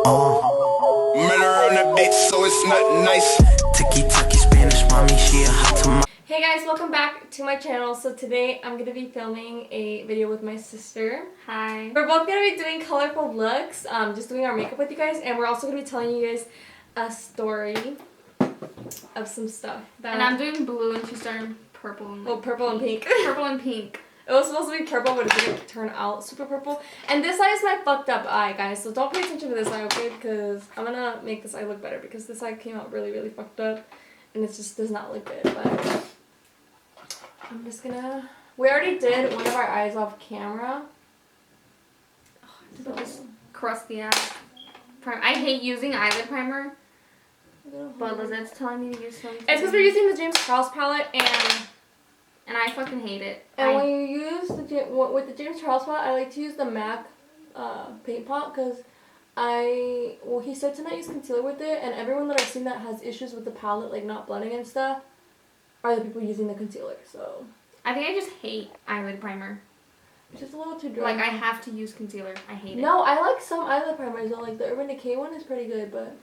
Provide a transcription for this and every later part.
Murder on the beat, so it's not nice. Tiki-taki Spanish mommy, she a hot tomato. Hey guys, welcome back to my channel. So today I'm going to be filming a video with my sister. Hi. We're both going to be doing colorful looks, just doing our makeup with you guys, and we're also going to be telling you guys a story of some stuff. And I'm doing blue and she's doing purple and purple and pink. Purple and pink. It was supposed to be purple, but it didn't turn out super purple. And this eye is my fucked up eye, guys. So don't pay attention to this eye, okay? Because I'm going to make this eye look better because this eye came out really, really fucked up. And it just does not look good. But I'm just going to... We already did one of our eyes off camera. So. This crusty ass primer. I hate using eyelid primer. But Lizette's telling me to use something. It's because we're using the James Charles palette and I fucking hate it. And when you use with the James Charles palette, I like to use the MAC paint pot because he said to not use concealer with it, and everyone that I've seen that has issues with the palette, like not blending and stuff, are the people using the concealer. So I think I just hate eyelid primer. It's just a little too dry. Like, I have to use concealer. I hate it. No, I like some eyelid primers though. Like the Urban Decay one is pretty good, but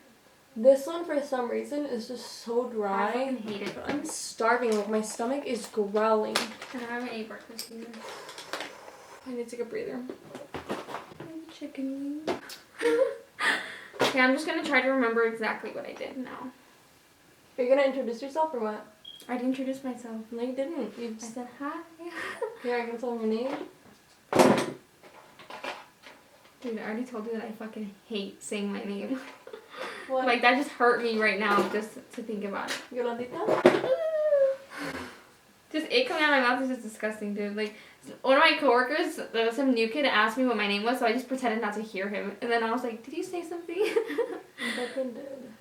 this one for some reason is just so dry. I fucking hate it. I'm starving. Like my stomach is growling. And I haven't ate breakfast either. I need to take a breather. Chicken wing. Okay, I'm just gonna try to remember exactly what I did now. Are you gonna introduce yourself or what? I didn't introduce myself. No, you didn't. You I said hi. Here, I can tell them your name. Dude, I already told you that I fucking hate saying my name. What? Like, that just hurt me right now just to think about it. Yolandita? Just it coming out of my mouth is just disgusting, dude. Like, one of my coworkers, there was some new kid, asked me what my name was, so I just pretended not to hear him. And then I was like, did you say something? I fucking did.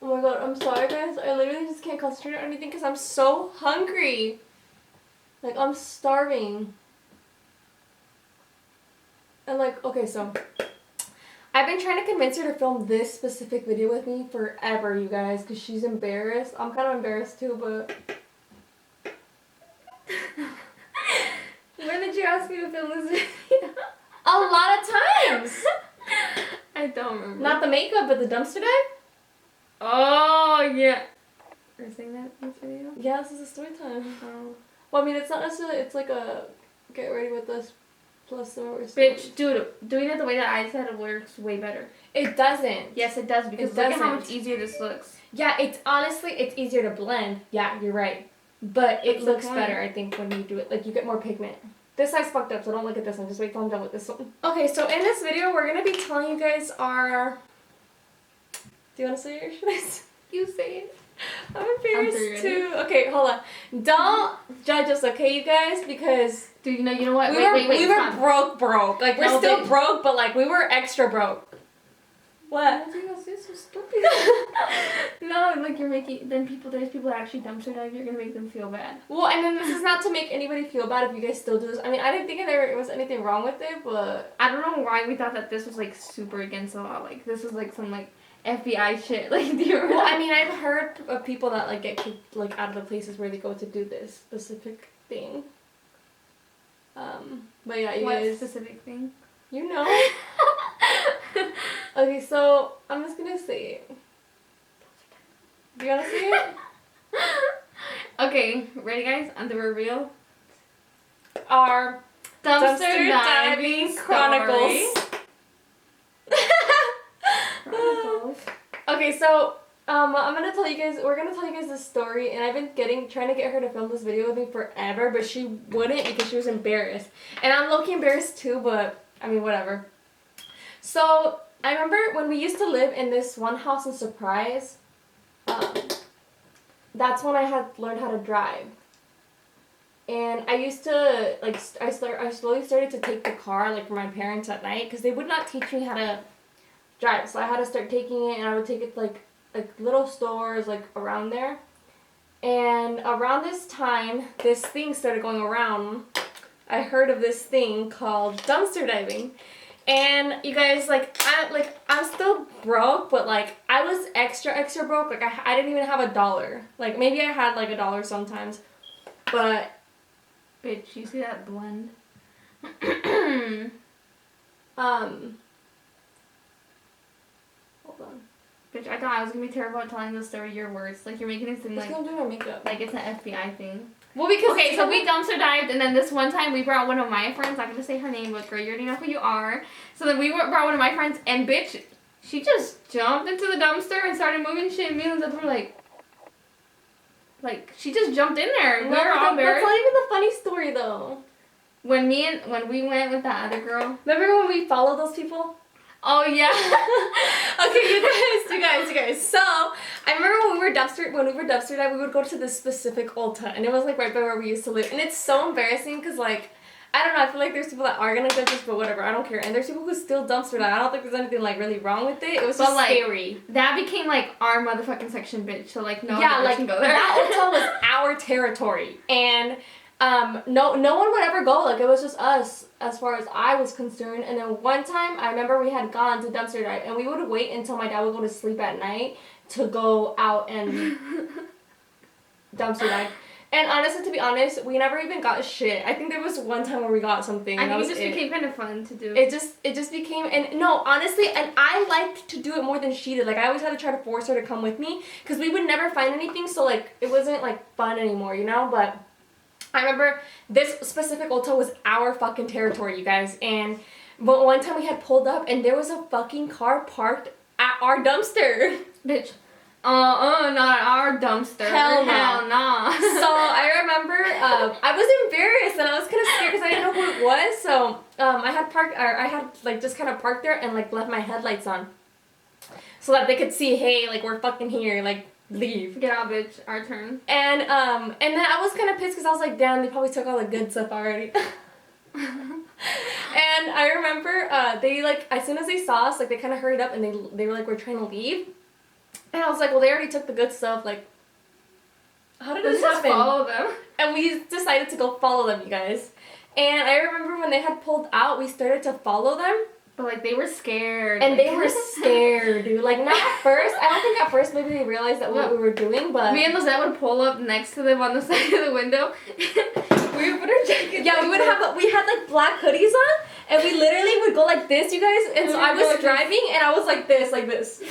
Oh my god, I'm sorry guys. I literally just can't concentrate on anything because I'm so hungry. Like, I'm starving. And like, okay, so I've been trying to convince her to film this specific video with me forever, you guys, because she's embarrassed. I'm kind of embarrassed too, but... When did you ask me to film this video? A lot of times! I don't remember. Not the makeup, but the dumpster dive? Oh, yeah. Are you saying that in this video? Yeah, this is a story time. Oh. Well, I mean, it's not necessarily, it's like a get ready with us plus some more Bitch, dude, doing it the way that I said it works way better. It doesn't. Yes, it does, because look at how much easier this looks. Yeah, it's honestly, it's easier to blend. Yeah, you're right. But it looks better, I think, when you do it. Like, you get more pigment. This side's fucked up, so don't look at this one. Just wait till I'm done with this one. Okay, so in this video, we're going to be telling you guys our... Do you want to say it or should I say it? You say it. I'm embarrassed too. Okay, hold on. Don't judge us, okay, you guys? Because... Dude, you know what? We wait, were broke. Like, we're still broke, but, like, we were extra broke. What? This is stupid. No, like you're making, there's people that actually dumpster dive, you're gonna make them feel bad. Well, and then this is not to make anybody feel bad if you guys still do this. I mean, I didn't think there was anything wrong with it, but... I don't know why we thought that this was, like, super against the law. Like, this was, like, some, like, FBI shit. Like, do you remember? Well, I mean, I've heard of people that, like, get kicked, like, out of the places where they go to do this specific thing. But yeah, you guys... What specific thing? You know. Okay, so I'm just gonna say it. Do you wanna see it? Okay, ready guys? On the reveal. Our Dumpster Diving Chronicles. Chronicles. Okay, so I'm gonna tell you guys. We're gonna tell you guys this story, and I've been trying to get her to film this video with me forever, but she wouldn't because she was embarrassed, and I'm low-key embarrassed too. But I mean, whatever. So I remember when we used to live in this one house in Surprise. That's when I had learned how to drive. And I used to, like, I slowly started to take the car, like, from my parents at night, because they would not teach me how to drive. So I had to start taking it, and I would take it to, like little stores, like, around there. And around this time, this thing started going around. I heard of this thing called dumpster diving. And you guys, like, I'm still broke, but, like, I was extra broke. Like, I didn't even have $1. Like, maybe I had, like, $1 sometimes. But... Bitch, you see that blend? Bitch, I thought I was gonna be terrible at telling the story. Your words, like you're making it seem Let's like go do my makeup. like it's an FBI thing. Well, because Okay, so we dumpster dived, and then this one time we brought one of my friends. I'm gonna say her name, but girl, you already know who you are. So then we brought one of my friends, and bitch, she just jumped into the dumpster and started moving shit. And me and Zeb were like she just jumped in there. We No, were all embarrassed. that's not even the funny story though. When we went with that other girl. Remember when we followed those people? Oh yeah. Okay, you guys. So I remember when we were dumpster diving, we would go to this specific Ulta, and it was like right by where we used to live, and it's so embarrassing because like I don't know, I feel like there's people that are gonna judge us, but whatever, I don't care. And there's people who still dumpster dive. I don't think there's anything like really wrong with it. It was just scary. That became like our motherfucking section, bitch. So like no yeah, one like can go there. that Ulta was our territory, and no one would ever go. Like it was just us as far as I was concerned. And then one time I remember we had gone to dumpster dive, and we would wait until my dad would go to sleep at night to go out and dumpster dive. And honestly, to be honest, we never even got shit. I think there was one time where we got something. I think it just became kind of fun to do. It just became, and no, honestly, and I liked to do it more than she did. Like I always had to try to force her to come with me because we would never find anything. So like it wasn't like fun anymore, you know. But I remember this specific Ulta was our fucking territory, you guys. But one time we had pulled up and there was a fucking car parked at our dumpster. Bitch. Not our dumpster. Hell no. Hell nah. So I remember I was embarrassed and I was kind of scared because I didn't know who it was. So I had like just kind of parked there and like left my headlights on so that they could see, hey, like we're fucking here, like leave. Get out, bitch. Our turn. And then I was kind of pissed because I was like, damn, they probably took all the good stuff already. And I remember they like as soon as they saw us, like they kind of hurried up and they were like, we're trying to leave. And I was like, well, they already took the good stuff. Like, how did this happen? Follow them. And we decided to go follow them, you guys. And I remember when they had pulled out, we started to follow them. But like they were scared. And they were scared, dude. Like not at first. I don't think at first maybe they realized that what we were doing, but me and Lizette would pull up next to them on the side of the window. We would put our jackets. Yeah, we had like black hoodies on, and we literally would go like this, you guys. And so I was driving, and I was like this.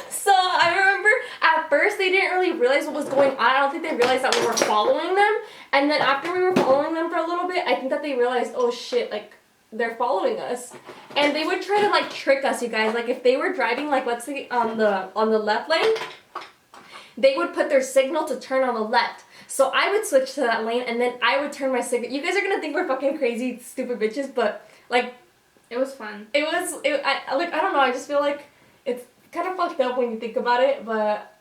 So I remember at first they didn't really realize what was going on. I don't think they realized that we were following them. And then after we were following them for a little bit, I think that they realized, oh shit, like they're following us. And they would try to like trick us, you guys. Like if they were driving like let's say on the left lane, they would put their signal to turn on the left. So I would switch to that lane and then I would turn my signal. You guys are gonna think we're fucking crazy, stupid bitches, but like it was fun. I don't know, I just feel like it's kind of fucked up when you think about it, but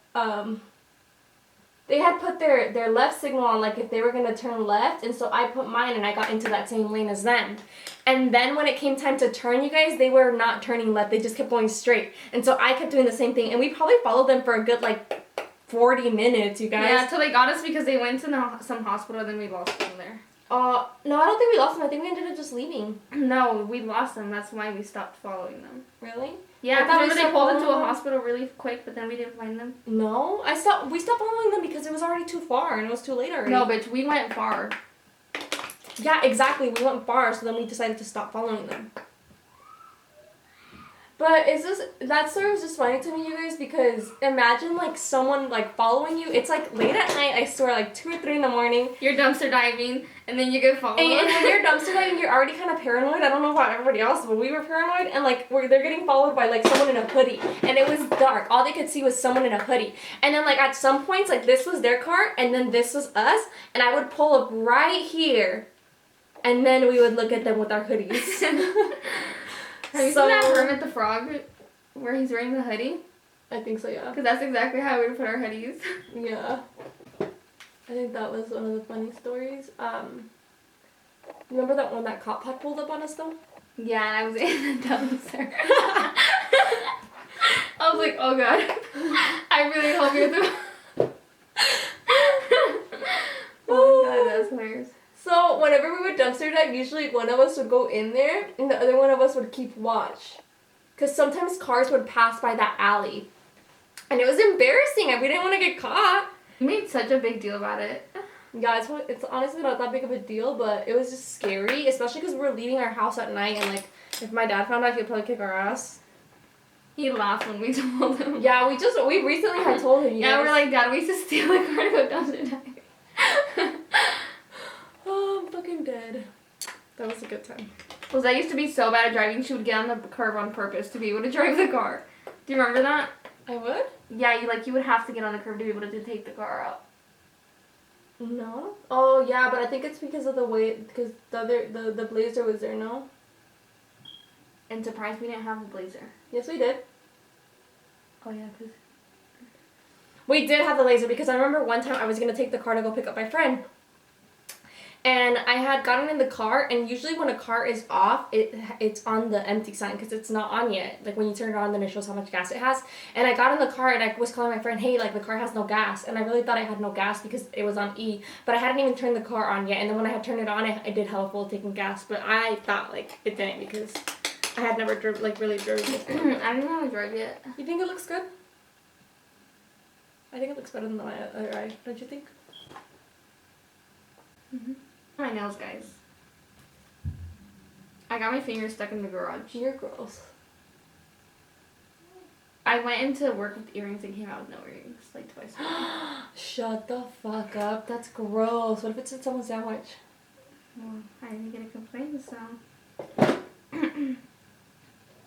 they had put their left signal on like if they were gonna turn left, and so I put mine and I got into that same lane as them. And then when it came time to turn, you guys, they were not turning left, they just kept going straight. And so I kept doing the same thing, and we probably followed them for a good like 40 minutes, you guys. Yeah, until they got us because they went to some hospital, then we lost them there. No, I don't think we lost them. I think we ended up just leaving. No, we lost them. That's why we stopped following them. Really? Yeah, because they pulled into a hospital really quick, but then we didn't find them. No, we stopped following them because it was already too far and it was too late already. No, bitch, we went far. Yeah, exactly. We went far, so then we decided to stop following them. But that story was just funny to me, you guys, because imagine like someone like following you. It's like late at night, I swear, like 2 or 3 in the morning. You're dumpster diving, and then you get followed. And when you're dumpster diving, you're already kind of paranoid. I don't know about everybody else, but we were paranoid, and like they're getting followed by like someone in a hoodie, and it was dark. All they could see was someone in a hoodie. And then like at some points, like this was their car, and then this was us, and I would pull up right here, and then we would look at them with our hoodies. Have you seen that Hermit the Frog where he's wearing the hoodie? I think so, yeah. Because that's exactly how we would put our hoodies. Yeah. I think that was one of the funny stories. Remember that one that cop had pulled up on us though? Yeah, and I was in the dumpster. I was like, oh god. I really hope you're the... Oh my god, that's hilarious. So whenever we would dumpster dive, usually one of us would go in there and the other one of us would keep watch. Because sometimes cars would pass by that alley. And it was embarrassing and we didn't want to get caught. You made such a big deal about it. Yeah, it's honestly not that big of a deal, but it was just scary, especially because we were leaving our house at night and like if my dad found out, he'd probably kick our ass. He laughed when we told him. Yeah, we recently had told him. Yeah, we're like, Dad, we used to steal a car to go dumpster diving. Oh, I'm fucking dead. That was a good time. Well, I used to be so bad at driving, she would get on the curb on purpose to be able to drive the car. Do you remember that? I would? Yeah, you would have to get on the curb to be able to take the car out. No. Oh yeah, but I think it's because of the way because the Blazer was there. No. And surprised we didn't have a Blazer. Yes, we did. Oh yeah, cause we did have the Blazer because I remember one time I was gonna take the car to go pick up my friend. And I had gotten in the car, and usually when a car is off, it's on the empty sign because it's not on yet. Like when you turn it on, then it shows how much gas it has. And I got in the car, and I was calling my friend, hey, like the car has no gas. And I really thought I had no gas because it was on E. But I hadn't even turned the car on yet. And then when I had turned it on, I did hella full taking gas. But I thought like it didn't because I had never really driven before. I don't know how to drive yet. You think it looks good? I think it looks better than my other eye. Don't you think? Mm-hmm. My nails, guys. I got my fingers stuck in the garage. You're gross. I went into work with earrings and came out with no earrings, like twice. Shut the fuck up. That's gross. What if it's in someone's sandwich? Well, I didn't get a complaint, so.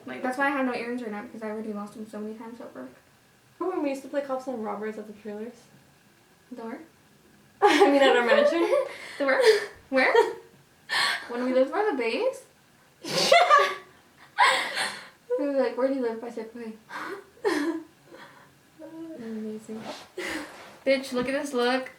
Like, that's why I have no earrings right now, because I already lost them so many times at work. Remember when we used to play cops and robbers at the trailers? Door? I mean, at our mansion. Door? Where? When we lived by the base? We were like, where do you live? I said, wait. Amazing. Bitch, look at this look.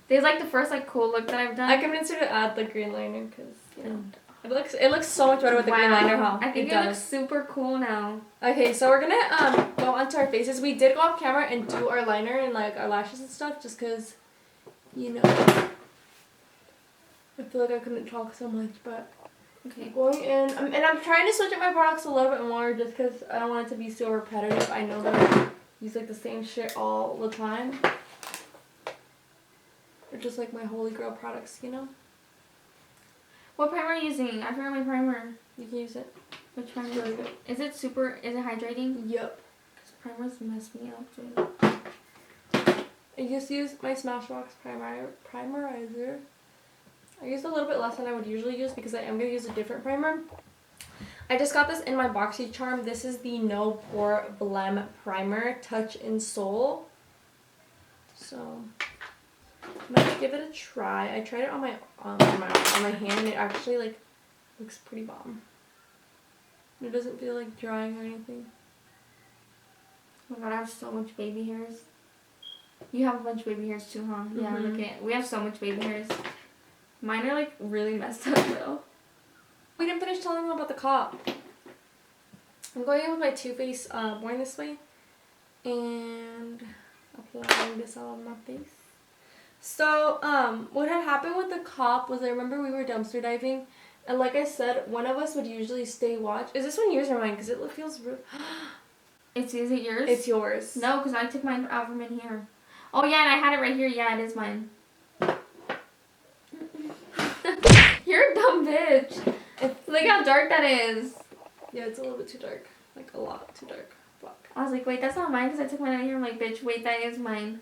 This is like the first like cool look that I've done. I convinced her to add the green liner because it looks so much better with the green liner, huh? I think it looks super cool now. Okay, so we're gonna go onto our faces. We did go off camera and do our liner and like our lashes and stuff just because, you know, I feel like I couldn't talk so much, but okay. Going in, and I'm trying to switch up my products a little bit more just because I don't want it to be so repetitive. I know that I use like the same shit all the time. Or just like my holy grail products, you know? What primer are you using? I forgot my primer. You can use it. Which primer? Really good. Is it hydrating? Yep. Because primers mess me up, dude. I just used my Smashbox primerizer. I used a little bit less than I would usually use because I am going to use a different primer. I just got this in my BoxyCharm. This is the No Pore Blem Primer, Touch in Soul. So, I'm going to give it a try. I tried it on my hand and it actually like looks pretty bomb. It doesn't feel like drying or anything. Oh my god, I have so much baby hairs. You have a bunch of baby hairs too, huh? Yeah, look at it. We have so much baby hairs. Mine are like really messed up though. We didn't finish telling them about the cop. I'm going in with my Too Faced Born This Way and applying this all on my face. So, what had happened with the cop was I remember we were dumpster diving and like I said, one of us would usually stay watch. Is this one yours or mine? Because it feels real. Is it yours? It's yours. No, because I took mine out from in here. Oh yeah, and I had it right here. Yeah, it is mine. You're a dumb bitch. Look how dark that is. Yeah, it's a little bit too dark. Like a lot too dark. Fuck. I was like, wait, that's not mine because I took mine out here. I'm like, bitch, wait, that is mine.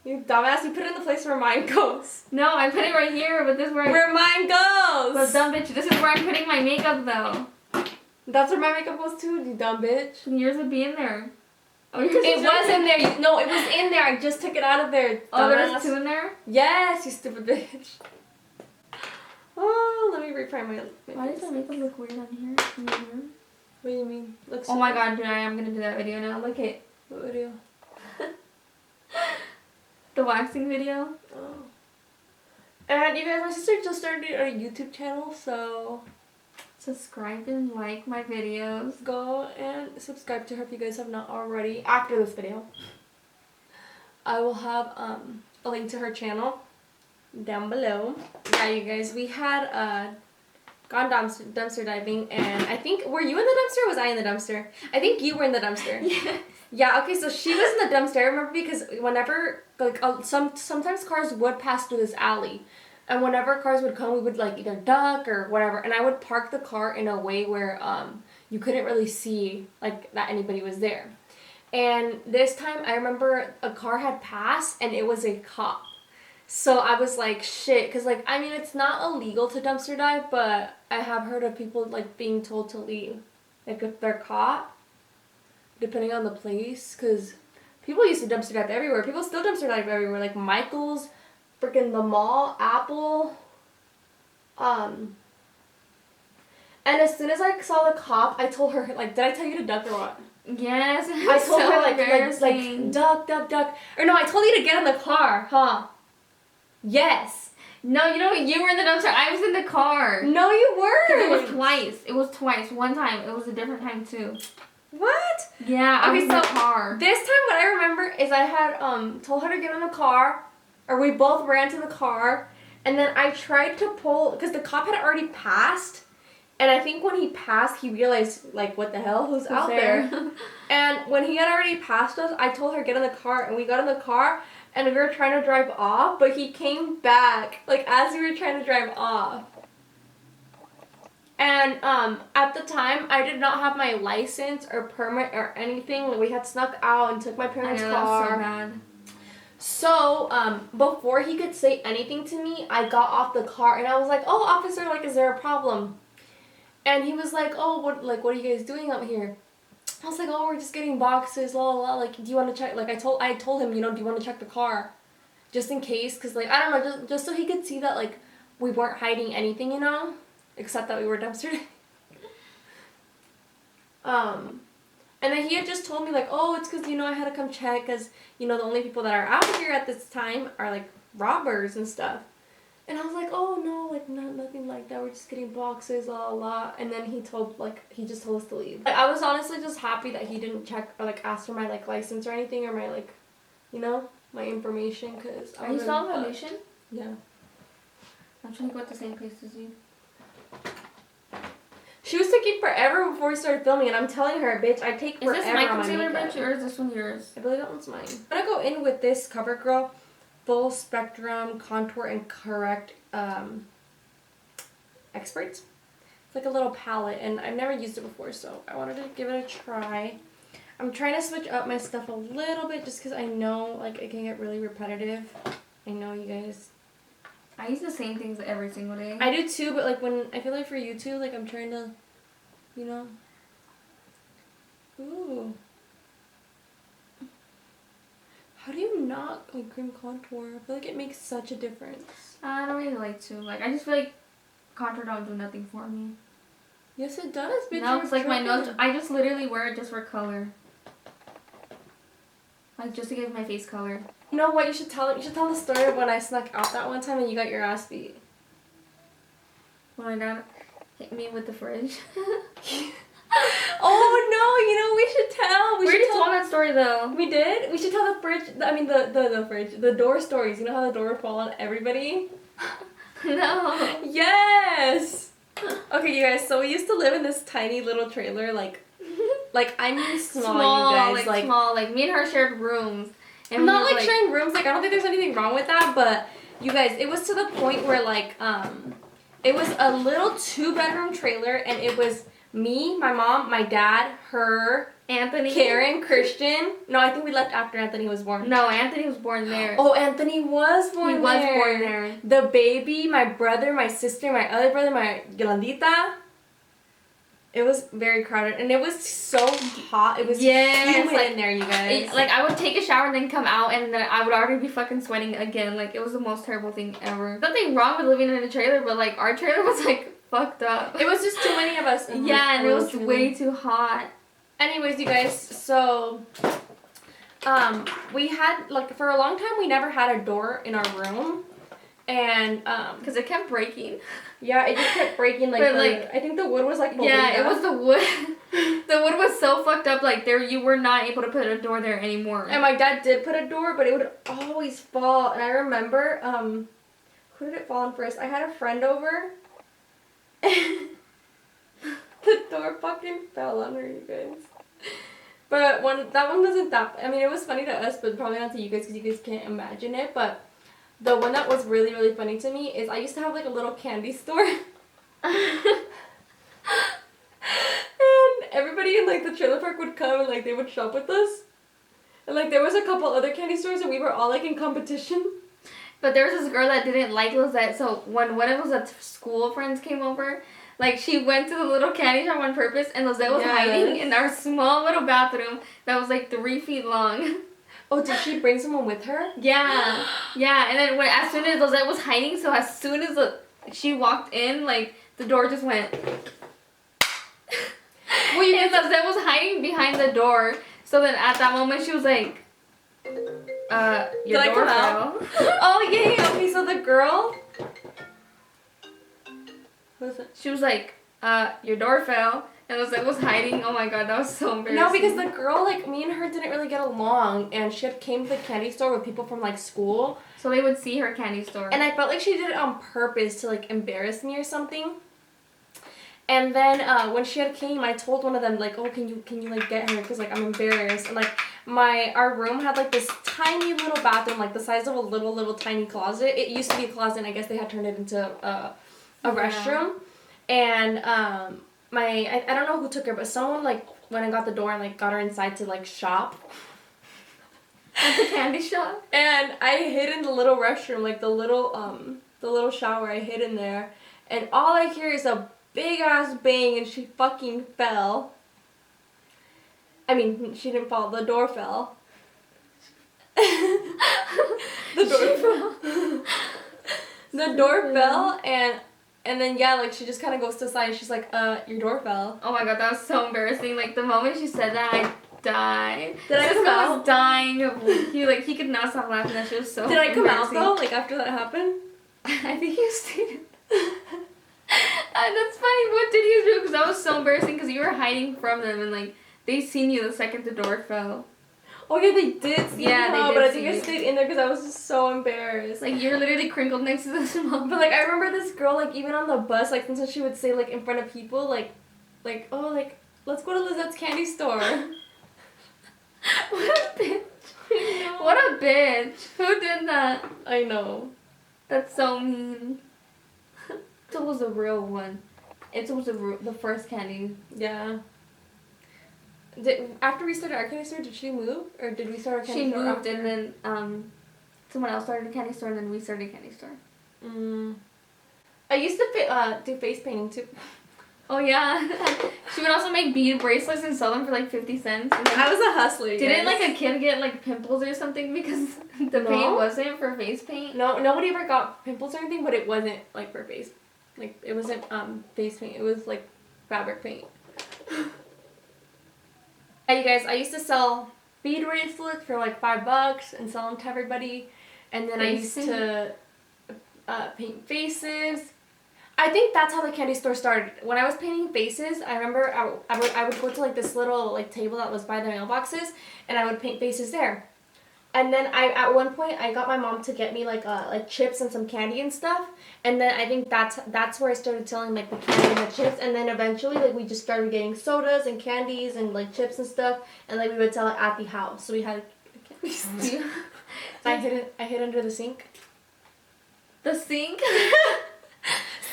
You dumbass, you put it in the place where mine goes. No, I put it right here, but this is where mine goes. Well, dumb bitch, this is where I'm putting my makeup though. That's where my makeup goes too, you dumb bitch. And yours would be in there. Oh, yours it was in there. No, it was in there. I just took it out of there. Oh, there's two in there? Yes, you stupid bitch. Oh, let me reprime my Why does my makeup look weird on here? In your room? What do you mean? Looks oh my god, dude, I am gonna do that video now. Look at what video? The waxing video. Oh. And you guys, my sister just started a YouTube channel, so subscribe and like my videos. Go and subscribe to her if you guys have not already. After this video, I will have a link to her channel down below. Yeah, you guys, we had gone dumpster diving, and I think, were you in the dumpster or was I in the dumpster? I think you were in the dumpster. Yeah. Yeah, okay, so she was in the dumpster. I remember because whenever, like, sometimes cars would pass through this alley. And whenever cars would come, we would like either duck or whatever. And I would park the car in a way where you couldn't really see like that anybody was there. And this time I remember a car had passed and it was a cop. So I was like, shit, because like, I mean, it's not illegal to dumpster dive, but I have heard of people like being told to leave. Like if they're caught, depending on the place, because people used to dumpster dive everywhere. People still dumpster dive everywhere, like Michael's, freaking the mall, Apple. And as soon as I saw the cop, I told her, like, did I tell you to duck or what? Yes. I told her, like, duck, duck, duck. Or no, I told you to get in the car, huh? Yes. No, you know, you were in the dumpster. I was in the car. No, you weren't. It was twice. It was twice. One time. It was a different time, too. What? Yeah, I was in the car. This time what I remember is I had told her to get in the car, or we both ran to the car, and then I tried to pull, because the cop had already passed, and I think when he passed, he realized, like, what the hell, who's out there? And when he had already passed us, I told her get in the car, and we got in the car, and we were trying to drive off, but he came back, like, as we were trying to drive off. And at the time, I did not have my license or permit or anything. We had snuck out and took my parents' car. That's so bad. So, before he could say anything to me, I got off the car and I was like, "Oh, officer, like, is there a problem?" And he was like, "Oh, what are you guys doing out here?" I was like, "Oh, we're just getting boxes, la la la. Like, do you want to check?" Like, I told him, you know, "Do you want to check the car, just in case?" Cause like, I don't know, just so he could see that like we weren't hiding anything, you know, except that we were dumpster. And then he had just told me, like, "Oh, it's because, you know, I had to come check because, you know, the only people that are out here at this time are, like, robbers and stuff." And I was like, "Oh, no, like, nothing like that. We're just getting boxes, la, la, la." And then he just told us to leave. Like, I was honestly just happy that he didn't check or, like, ask for my, like, license or anything or my, like, you know, my information because Are you still on vacation? Yeah. I'm trying to go at the same place as you. She was taking forever before we started filming, and I'm telling her, bitch, I take forever. Is this my on concealer, makeup. bitch, or is this one yours? I believe that one's mine. I'm gonna go in with this CoverGirl Full Spectrum Contour and Correct Experts. It's like a little palette, and I've never used it before, so I wanted to give it a try. I'm trying to switch up my stuff a little bit just because I know, like, it can get really repetitive. I know you guys. I use the same things every single day. I do too, but like when I feel like for YouTube, like I'm trying to, you know. Ooh. How do you not like cream contour? I feel like it makes such a difference. I don't really like to. Like, I just feel like contour don't do nothing for me. Yes, it does, bitch. No, it's like my nose. I just literally wear it just for color. Like, just to give my face color. You know what? You should tell the story of when I snuck out that one time and you got your ass beat. When my dad hit me with the fridge. Oh no! You know we should tell. We already told that story though. We did. We should tell the fridge. I mean the fridge. The door stories. You know how the door would fall on everybody. No. Yes. Okay, you guys. So we used to live in this tiny little trailer, like I mean small, you guys. Like small. Like me and her shared rooms. And not like sharing rooms. Like I don't think there's anything wrong with that, but you guys, it was to the point where like it was a little 2-bedroom trailer, and it was me, my mom, my dad, her, Anthony, Karen, Christian. No, I think we left after Anthony was born. No, Anthony was born there. Oh, Anthony was born there. He was born there. The baby, my brother, my sister, my other brother, my Yolandita. It was very crowded, and it was so hot. It was humid in there, you guys. Like, I would take a shower and then come out, and then I would already be fucking sweating again. Like, it was the most terrible thing ever. Nothing wrong with living in a trailer, but, like, our trailer was, like, fucked up. It was just too many of us. Yeah, and it was way too hot. Anyways, you guys, so we had, like, for a long time, we never had a door in our room. And, because it kept breaking. Yeah, it just kept breaking, like, I think the wood was, like, yeah, it was the wood. The wood was so fucked up, like, you were not able to put a door there anymore. And my dad did put a door, but it would always fall. And I remember, who did it fall on first? I had a friend over. The door fucking fell on her, you guys. But that one wasn't that, I mean, it was funny to us, but probably not to you guys, because you guys can't imagine it, but the one that was really, really funny to me is I used to have like a little candy store. And everybody in like the trailer park would come and like they would shop with us. And like there was a couple other candy stores and we were all like in competition. But there was this girl that didn't like Lizette, so when one of Lizette's school friends came over, like she went to the little candy shop on purpose and Lizette was hiding in our small little bathroom that was like 3 feet long. Oh, did she bring someone with her? Yeah. Yeah, and then as soon as Lizette was hiding, so as soon as she walked in, like the door just went. Well, you and Lizette was hiding behind the door, so then at that moment she was like, your door fell. Oh, yeah. Okay, so the girl. Who was it? She was like, your door fell. And Lizette was hiding. Oh my god, that was so embarrassing. No, because the girl, like, me and her didn't really get along. And she had came to the candy store with people from, like, school. So they would see her candy store. And I felt like she did it on purpose to, like, embarrass me or something. And then when she had came, I told one of them, like, oh, can you like, get her? Because, like, I'm embarrassed. And, like, our room had, like, this tiny little bathroom, like, the size of a little tiny closet. It used to be a closet, and I guess they had turned it into a restroom. And I don't know who took her, but someone, like, went and got the door and, like, got her inside to, like, shop. At the candy shop? And I hid in the little restroom, like, the little shower. I hid in there. And all I hear is a big-ass bang, and she fucking fell. I mean, she didn't fall. The door fell. The door fell. The door fell, and then, yeah, like, she just kind of goes to the side, and she's like, your door fell. Oh my god, that was so embarrassing. Like, the moment she said that, I died. Did I come out? was dying. He could not stop laughing. That shit was so embarrassing. Did I come out, though, like, after that happened? I think you stayed. That's funny. What did you do? Because that was so embarrassing, because you were hiding from them, and, like, they seen you the second the door fell. Oh, yeah, they did see me, but I think I you. stayed in there because I was just so embarrassed. Like, you were literally crinkled next to the small. But, like, I remember this girl, like, even on the bus, like, sometimes she would say, like, in front of people, like, oh, like, let's go to Lizette's candy store. What a bitch. What a bitch. Who did that? I know. That's so mean. It was the real one. It was the first candy. Yeah. After we started our candy store, did she move? Or did we start our candy store? She moved, and then someone else started a candy store, and then we started a candy store. I used to do face painting too. Oh yeah. She would also make bead bracelets and sell them for like 50 cents. And I was a hustler. Didn't like a kid get like pimples or something because the paint wasn't for face paint? No, nobody ever got pimples or anything, but it wasn't like for face. Like it wasn't face paint. It was like fabric paint. Hey, you guys, I used to sell bead bracelets for like $5 and sell them to everybody, and then I used to paint faces. I think that's how the candy store started. When I was painting faces, I remember I would go to like this little like table that was by the mailboxes, and I would paint faces there. And then at one point I got my mom to get me like chips and some candy and stuff. And then I think that's where I started selling like the candy and the chips. And then eventually like we just started getting sodas and candies and like chips and stuff. And like we would sell it at the house. So we had. I hid under the sink. The sink.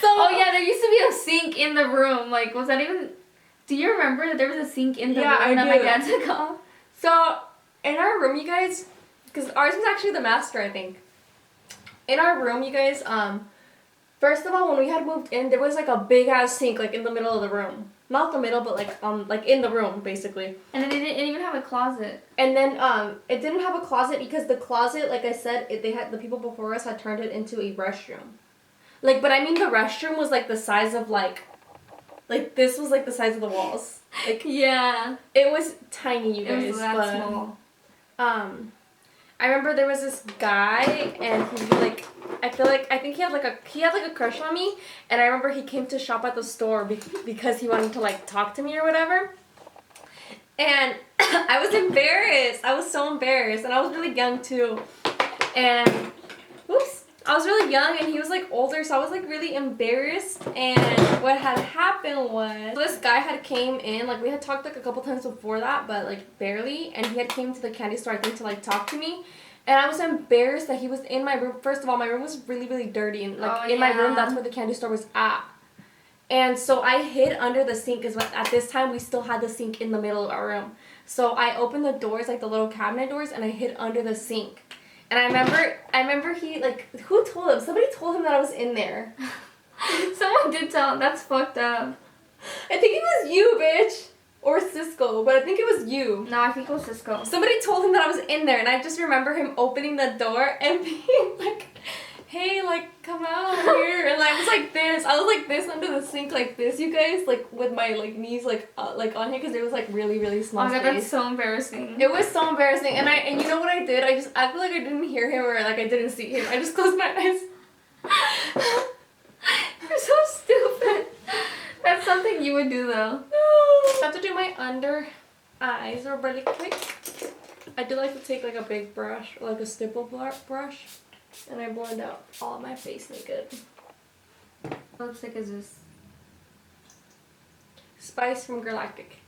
Oh yeah, there used to be a sink in the room. Like, was that even? Do you remember that there was a sink in the room that my dad took off? So in our room, you guys, because ours was actually the master, I think. In our room, you guys, first of all, when we had moved in, there was like a big ass sink like in the middle of the room. Not the middle, but like in the room basically. And it didn't even have a closet. And then it didn't have a closet because the closet, like I said, the people before us had turned it into a restroom. Like, but I mean the restroom was like the size of like this was like the size of the walls. Like yeah, it was tiny, you guys. It was that small. I remember there was this guy, and he like I think he had like a crush on me, and I remember he came to shop at the store because he wanted to like talk to me or whatever. And I was embarrassed. I was so embarrassed, and I was really young too. And whoops. I was really young and he was like older, so I was like really embarrassed. And what had happened was this guy had came in, like we had talked like a couple times before that, but like barely. And he had came to the candy store, I think, to like talk to me. And I was embarrassed that he was in my room. First of all, my room was really, really dirty. And like in my room, that's where the candy store was at. And so I hid under the sink because at this time we still had the sink in the middle of our room. So I opened the doors, like the little cabinet doors, and I hid under the sink. And I remember he, like, who told him? Somebody told him that I was in there. Someone did tell him. That's fucked up. I think it was you, bitch. Or Cisco, but I think it was you. No, I think it was Cisco. Somebody told him that I was in there, and I just remember him opening the door and being like, hey, like, come out here. And I was like this. I was like this under the sink, like this, you guys. Like, with my, like, knees, like on here, because it was, like, really, really small space. Oh my god, that's so embarrassing. It was so embarrassing. And you know what I did? I just acted like I didn't hear him or, like, I didn't see him. I just closed my eyes. You're so stupid. That's something you would do, though. I have to do my under eyes really quick. I do like to take, like, a big brush, or, like, a stipple brush. And I blend out all of my face makeup. What lipstick is this? Spice from Galactic.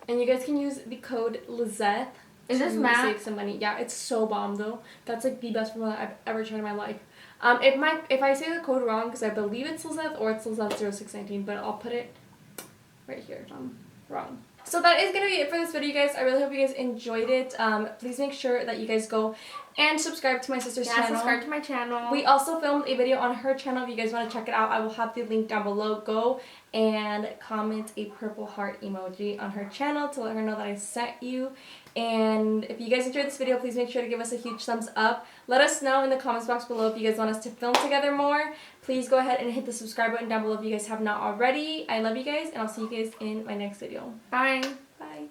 And you guys can use the code Lizette. Is this to matte? save some money. Yeah, it's so bomb though. That's like the best formula I've ever tried in my life. If I say the code wrong, because I believe it's Lizette or it's Lizette 0619, but I'll put it right here if I'm wrong. So that is going to be it for this video, you guys. I really hope you guys enjoyed it. Please make sure that you guys go and subscribe to my sister's channel. Yeah, subscribe to my channel. We also filmed a video on her channel. If you guys want to check it out, I will have the link down below. Go and comment a purple heart emoji on her channel to let her know that I sent you. And if you guys enjoyed this video, please make sure to give us a huge thumbs up. Let us know in the comments box below if you guys want us to film together more. Please go ahead and hit the subscribe button down below if you guys have not already. I love you guys, and I'll see you guys in my next video. Bye.